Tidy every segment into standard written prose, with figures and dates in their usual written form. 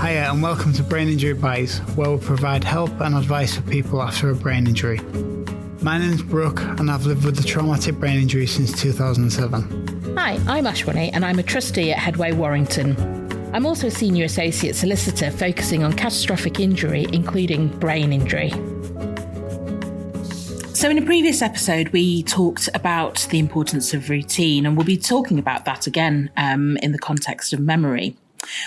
Hiya and welcome to Brain Injury Bites, where we provide help and advice for people after a brain injury. My name's Brooke and I've lived with a traumatic brain injury since 2007. Hi, I'm Ashwini and I'm a trustee at Headway Warrington. I'm also a senior associate solicitor focusing on catastrophic injury, including brain injury. So in a previous episode, we talked about the importance of routine, and we'll be talking about that again in the context of memory.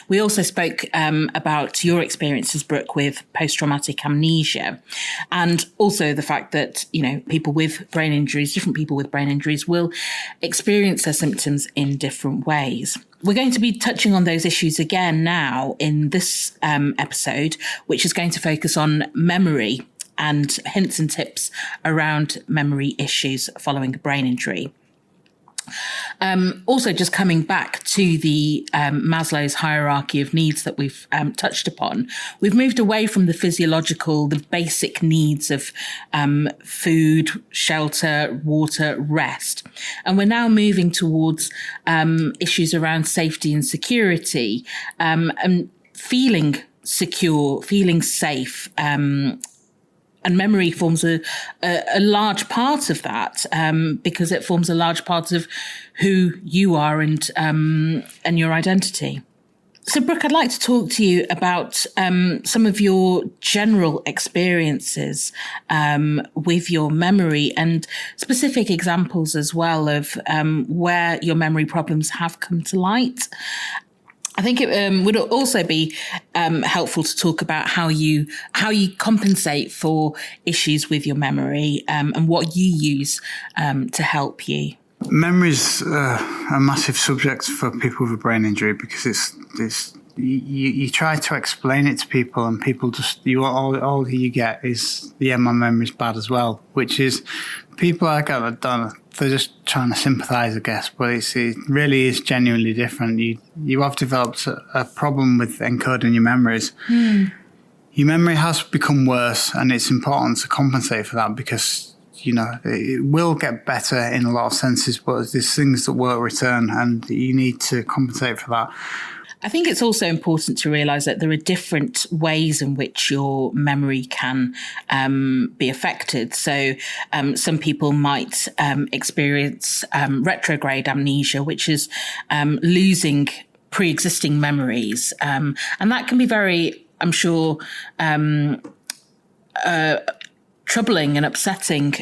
We also spoke about your experiences, Brooke, with post-traumatic amnesia, and also the fact that, people with brain injuries, different people with brain injuries will experience their symptoms in different ways. We're going to be touching on those issues again now in this episode, which is going to focus on memory and hints and tips around memory issues following a brain injury. Also, just coming back to the Maslow's hierarchy of needs that we've touched upon, we've moved away from the basic needs of food, shelter, water, rest. And we're now moving towards issues around safety and security, and feeling secure, feeling safe, and memory forms a large part of that, because it forms a large part of who you are and your identity. So, Brooke, I'd like to talk to you about some of your general experiences with your memory and specific examples as well of where your memory problems have come to light. I think it would also be helpful to talk about how you compensate for issues with your memory and what you use to help you. Memory is a massive subject for people with a brain injury because it's you try to explain it to people and people just all you get is my memory's bad as well, which is people like that they're just trying to sympathise, I guess, but it really is genuinely different. You have developed a problem with encoding your memories. Your memory has become worse, and it's important to compensate for that because it will get better in a lot of senses, but there's things that won't return, and you need to compensate for that. I think it's also important to realise that there are different ways in which your memory can be affected. So some people might experience retrograde amnesia, which is losing pre-existing memories. And that can be very, I'm sure, troubling and upsetting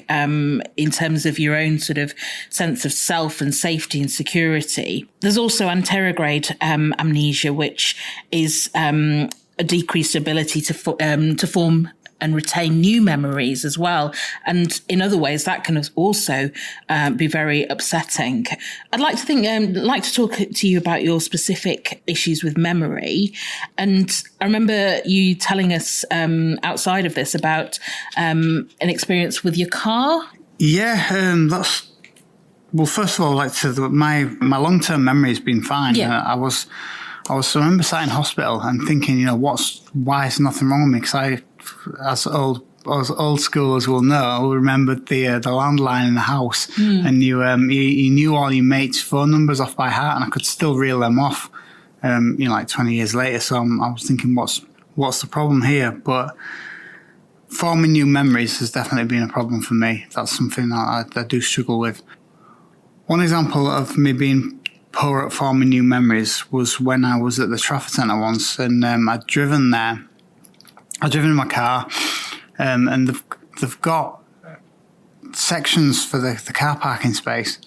in terms of your own sort of sense of self and safety and security. There's also anterograde amnesia, which is a decreased ability to form and retain new memories as well. And in other ways, that can also be very upsetting. I'd like to talk to you about your specific issues with memory. And I remember you telling us outside of this about an experience with your car. Yeah, well, first of all, my long-term memory has been fine. Yeah. I remember sat in hospital and thinking, why is nothing wrong with me? Because as old schoolers will know, I remembered the landline in the house, and you knew all your mates' phone numbers off by heart, and I could still reel them off, 20 years later. So I was thinking, what's the problem here? But forming new memories has definitely been a problem for me. That's something that I do struggle with. One example of me being poor at forming new memories was when I was at the Trotter Centre once, and I'd driven there. I'd driven in my car, and they've got sections for the car parking space,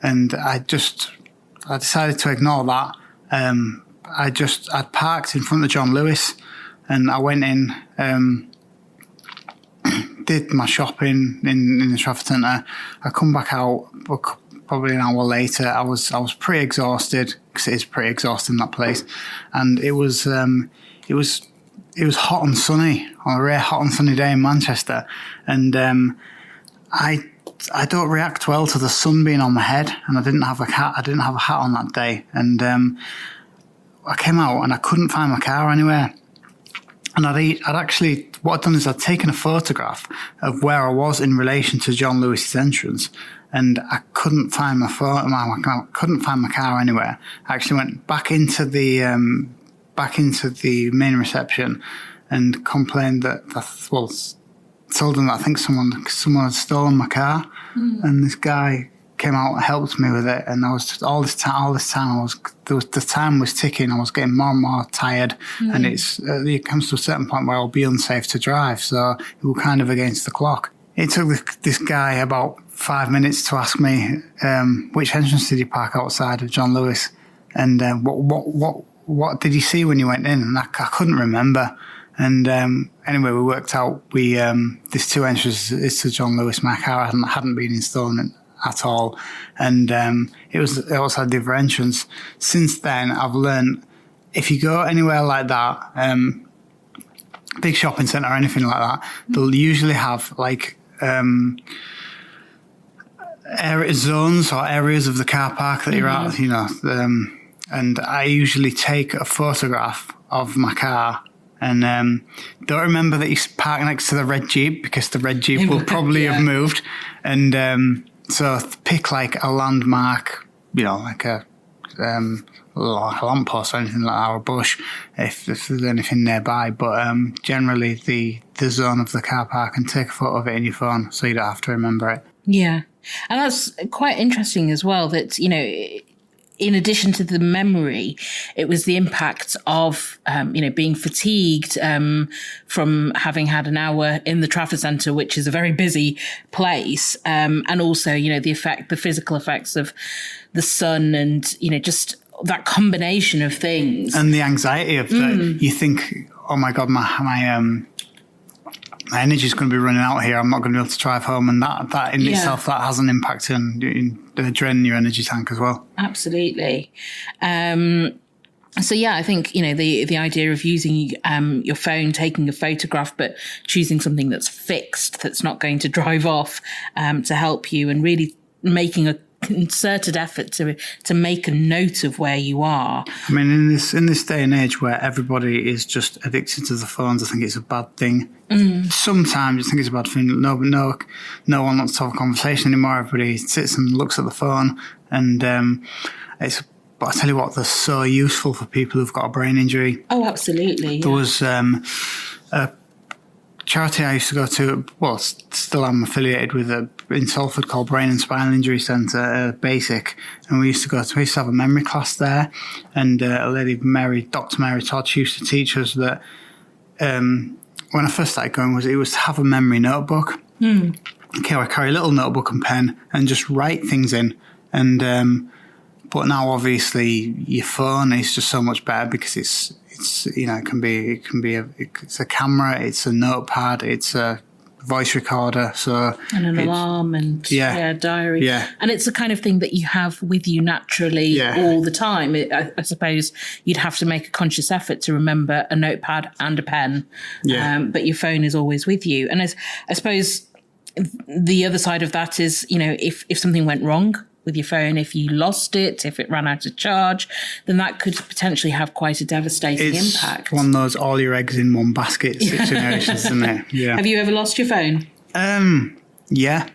and I decided to ignore that. I'd parked in front of John Lewis, and I went in, did my shopping in the Trafford Centre. I come back out probably an hour later. I was pretty exhausted because it is pretty exhausting, that place, and it was hot and sunny on a rare hot and sunny day in Manchester, and I don't react well to the sun being on my head, and I didn't have a hat on that day, and I came out and I couldn't find my car anywhere. And what I'd done is I'd taken a photograph of where I was in relation to John Lewis's entrance, and I couldn't find my car anywhere. I actually went back into the back into the main reception and complained that, told them that I think someone had stolen my car, and this guy came out and helped me with it. And I was just, all this time the time was ticking. I was getting more and more tired, and it comes to a certain point where I'll be unsafe to drive. So we were kind of against the clock. It took this guy about 5 minutes to ask me which entrance did he park outside of John Lewis, and what did you see when you went in? And I couldn't remember. And anyway, we worked out there's 2 entrances to John Lewis. My car hadn't been installed at all, and it also had the other entrance. Since then, I've learned if you go anywhere like that, big shopping centre or anything like that, they'll usually have like area zones or areas of the car park that you're at, and I usually take a photograph of my car. And don't remember that he's parked next to the red Jeep, because the red Jeep will probably have moved. And so pick like a landmark, like a lamppost or anything like that, or a bush, if there's anything nearby. But generally the zone of the car park, and take a photo of it in your phone so you don't have to remember it. Yeah. And that's quite interesting as well, that, in addition to the memory, it was the impact of, being fatigued from having had an hour in the Trafford Centre, which is a very busy place, and also, the physical effects of the sun, and, just that combination of things. And the anxiety of that. You think, oh my God, my energy is going to be running out here. I'm not going to be able to drive home. And that in itself, that has an impact in draining your energy tank as well. Absolutely. So, I think, the idea of using your phone, taking a photograph, but choosing something that's fixed, that's not going to drive off, to help you, and really making a concerted effort to make a note of where you are. I mean, in this day and age where everybody is just addicted to the phones, I think it's a bad thing. Sometimes I think it's a bad thing. No one wants to have a conversation anymore. Everybody sits and looks at the phone, and but I tell you what, they're so useful for people who've got a brain injury. Oh, absolutely. There was a charity I used to go to, well, still am affiliated with, in Salford, called Brain and Spinal Injury Centre, Basic, and we used to have a memory class there, and a lady, Dr. Mary Todd, she used to teach us that when I first started going, it was to have a memory notebook. Okay, I carry a little notebook and pen and just write things in, and but now obviously your phone is just so much better, because it's it can be it's a camera, it's a notepad, it's a voice recorder, and an alarm, and diary, and it's the kind of thing that you have with you naturally all the time. I suppose you'd have to make a conscious effort to remember a notepad and a pen, but your phone is always with you. And I suppose the other side of that is, if something went wrong with your phone, if you lost it, if it ran out of charge, then that could potentially have quite a devastating impact. One of those all your eggs in one basket situations, isn't it? Yeah. Have you ever lost your phone? Yeah.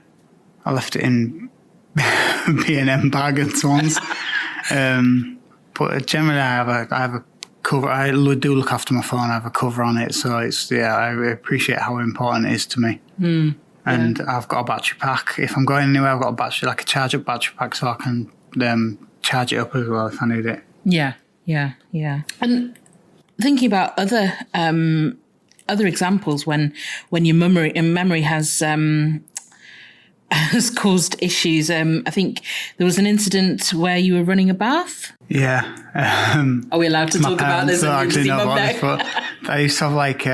I left it in B&M bag once. But generally I have a cover. I do look after my phone. I have a cover on it. So I appreciate how important it is to me. And I've got a battery pack. If I'm going anywhere, I've got a battery, like a charge-up battery pack, so I can charge it up as well if I need it. Yeah. And thinking about other examples when your memory has caused issues. I think there was an incident where you were running a bath. Yeah. Are we allowed to talk about this? I actually know about this, but I used to have like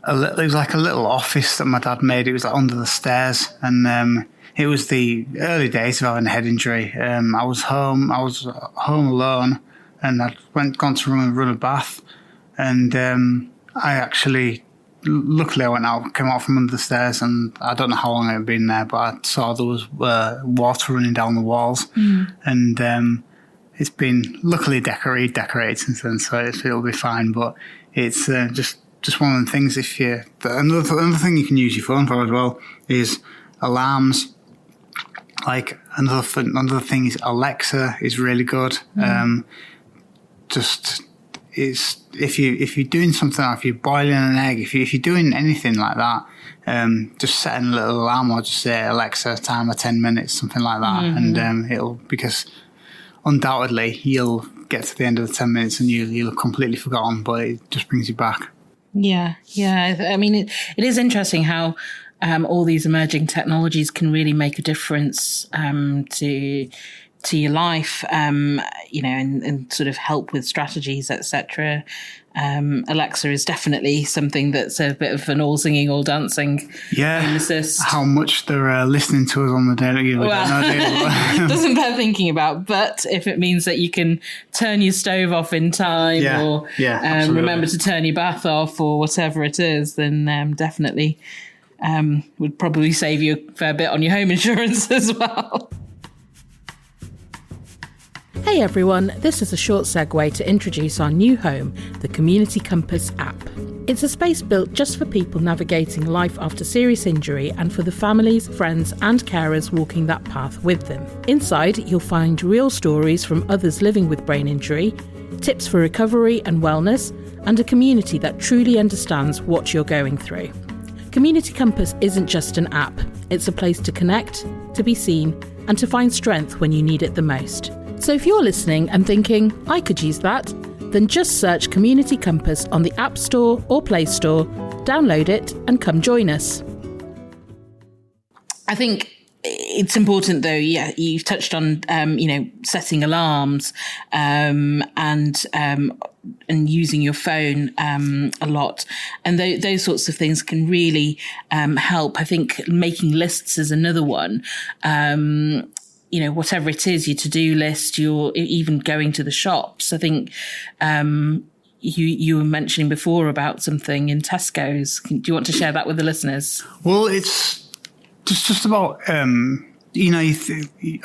it was like a little office that my dad made. It was like under the stairs, and it was the early days of having a head injury. I was home alone, and I'd gone to run a bath, and I actually, luckily I came out from under the stairs, and I don't know how long I had been there, but I saw there was water running down the walls, and it's been luckily decorated since then, so it'll be fine. But it's just one of the things. Another thing you can use your phone for as well is alarms. Like another thing is Alexa is really good. Just it's if you're doing something, or if you're boiling an egg, if you're doing anything like that, just set a little alarm or just say Alexa timer 10 minutes, something like that, and it'll, because undoubtedly you'll get to the end of the 10 minutes and you'll have completely forgotten, but it just brings you back. Yeah. I mean, it is interesting how all these emerging technologies can really make a difference to your life, and sort of help with strategies, etc. Alexa is definitely something that's a bit of an all singing, all dancing assist. How much they're listening to us on the daily, we don't know, it doesn't bear thinking about. But if it means that you can turn your stove off in time, or remember to turn your bath off, or whatever it is, then definitely would probably save you a fair bit on your home insurance as well. Hey everyone, this is a short segue to introduce our new home, the Community Compass app. It's a space built just for people navigating life after serious injury and for the families, friends and carers walking that path with them. Inside, you'll find real stories from others living with brain injury, tips for recovery and wellness, and a community that truly understands what you're going through. Community Compass isn't just an app, it's a place to connect, to be seen, and to find strength when you need it the most. So if you're listening and thinking, I could use that, then just search Community Compass on the App Store or Play Store, download it and come join us. I think it's important though, you've touched on, setting alarms and using your phone a lot. And those sorts of things can really help. I think making lists is another one. Whatever it is, your to-do list, you're even going to the shops. I think you were mentioning before about something in Tesco's. Do you want to share that with the listeners? Well, it's just about, I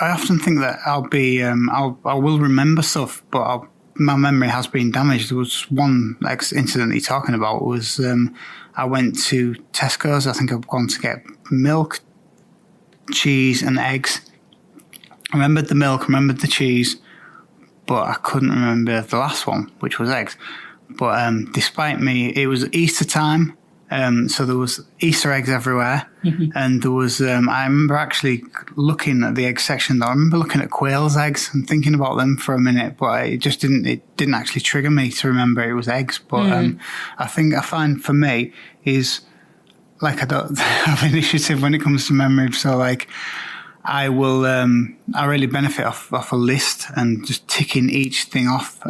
often think that I will remember stuff, but my memory has been damaged. There was one incident you're talking about was I went to Tesco's. I think I've gone to get milk, cheese and eggs. I remembered the milk, remembered the cheese, but I couldn't remember the last one, which was eggs. But despite me, it was Easter time, so there was Easter eggs everywhere. And there was, I remember actually looking at the egg section. I remember looking at quail's eggs and thinking about them for a minute, but it didn't actually trigger me to remember it was eggs. But I find for me is, I don't have initiative when it comes to memory. So I will, I really benefit off a list and just ticking each thing off.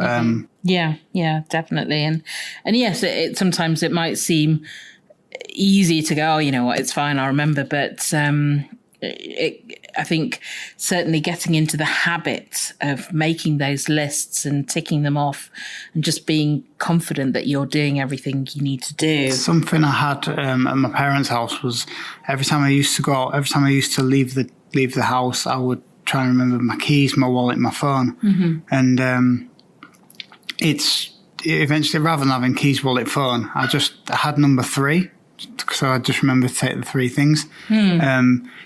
Yeah, definitely. And yes, sometimes it might seem easy to go, it's fine, I'll remember. But I think certainly getting into the habit of making those lists and ticking them off and just being confident that you're doing everything you need to do. Something I had at my parents' house was every time I used to leave the house, I would try and remember my keys, my wallet, my phone. And it's eventually, rather than having keys, wallet, phone, I had number 3. So I just remember to take the 3 things.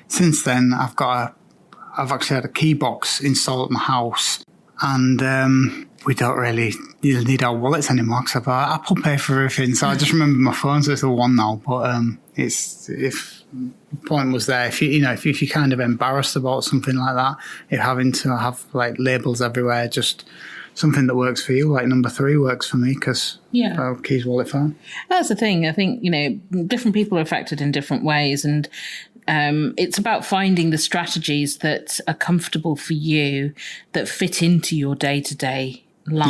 Since then, I've actually had a key box installed at my house, and we don't really need our wallets anymore because I've got Apple Pay for everything. So I just remember my phone, so it's the one now. But if the point was there, if you're kind of embarrassed about something like that, if having to have labels everywhere, just something that works for you, like number 3 works for me because keys, wallet, phone. That's the thing. I think, different people are affected in different ways, and it's about finding the strategies that are comfortable for you, that fit into your day-to-day life.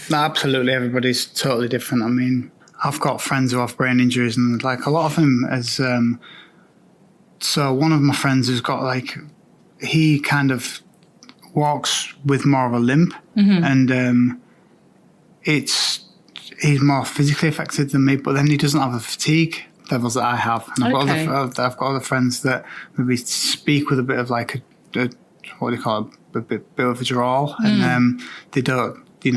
Yeah, absolutely. Everybody's totally different. I mean, I've got friends who have brain injuries, and a lot of them as so one of my friends has got he kind of walks with more of a limp, and he's more physically affected than me, but then he doesn't have the fatigue levels that I have. And I've got other friends that maybe speak with a bit of what do you call it, a bit of a drawl, and they don't, they're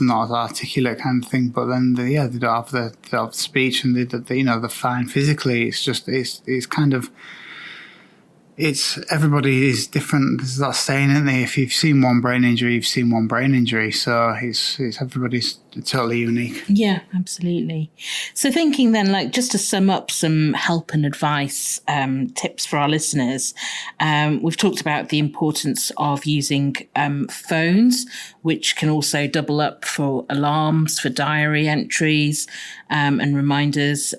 not as articulate kind of thing, but then they don't have the speech, and they're fine physically. It's just it's kind of everybody is different. There's that saying, isn't there? If you've seen one brain injury, you've seen one brain injury. So it's everybody's totally unique. Yeah, absolutely. So thinking then, like, just to sum up some help and advice tips for our listeners, we've talked about the importance of using phones, which can also double up for alarms, for diary entries and reminders,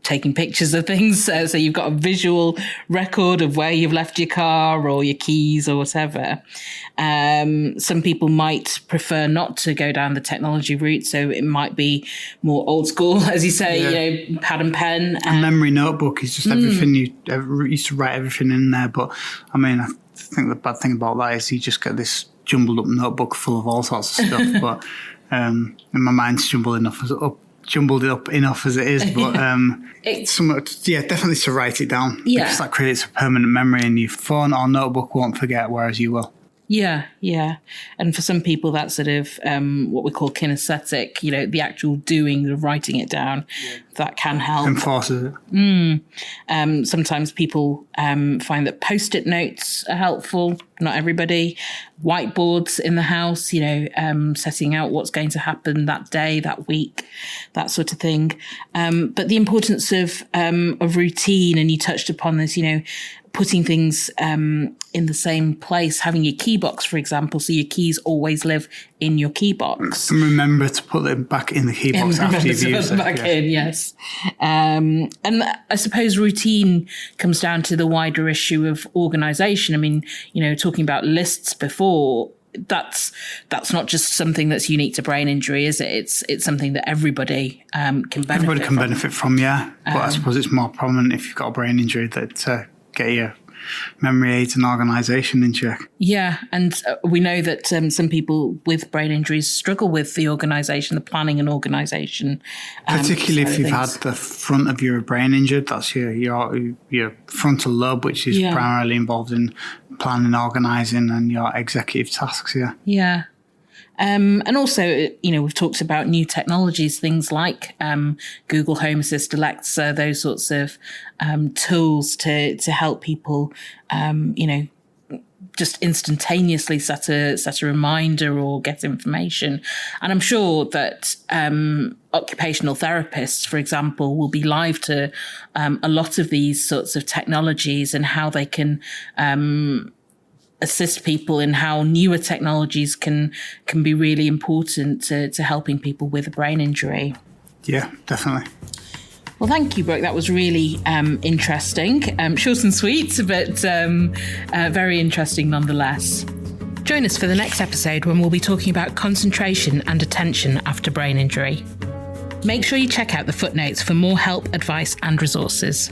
taking pictures of things. So you've got a visual record of where you've left your car or your keys or whatever. Some people might prefer not to go down the technology route. So it might be more old school, as you say, you know, pad and pen. A memory notebook is just everything you used to write everything in there. But I mean, I think the bad thing about that is you just get this jumbled up notebook full of all sorts of stuff. But and my mind's jumbled up enough as it is, but definitely to write it down, because that creates a permanent memory, and your phone or notebook won't forget, whereas you will. Yeah. And for some people, that's sort of what we call kinesthetic, you know, the actual doing, the writing it down, that can help. Enforces it. Sometimes people find that Post-it notes are helpful. Not everybody. Whiteboards in the house, you know, setting out what's going to happen that day, that week, that sort of thing. But the importance of routine, and you touched upon this, you know, putting things in the same place, having your key box, for example, so your keys always live in your key box. And remember to put them back in the key box after you've used it. Back in, yes. And I suppose routine comes down to the wider issue of organisation. I mean, you know, talking about lists before, that's not just something that's unique to brain injury, is it? It's something that everybody can benefit from. Everybody can benefit from, yeah. But I suppose it's more prominent if you've got a brain injury that get your memory aids and organisation in check. Yeah, and we know that some people with brain injuries struggle with the organisation, the planning and organisation. Particularly if you've had the front of your brain injured, that's your frontal lobe, which is primarily involved in planning, organising and your executive tasks, Yeah. And also, you know, we've talked about new technologies, things like Google Home Assist, Alexa, those sorts of tools to help people, you know, just instantaneously set a reminder or get information. And I'm sure that occupational therapists, for example, will be live to a lot of these sorts of technologies and how they can assist people, in how newer technologies can be really important to helping people with a brain injury. Yeah, definitely. Well, thank you, Brooke. That was really interesting. Short and sweet, but very interesting nonetheless. Join us for the next episode when we'll be talking about concentration and attention after brain injury. Make sure you check out the footnotes for more help, advice and resources.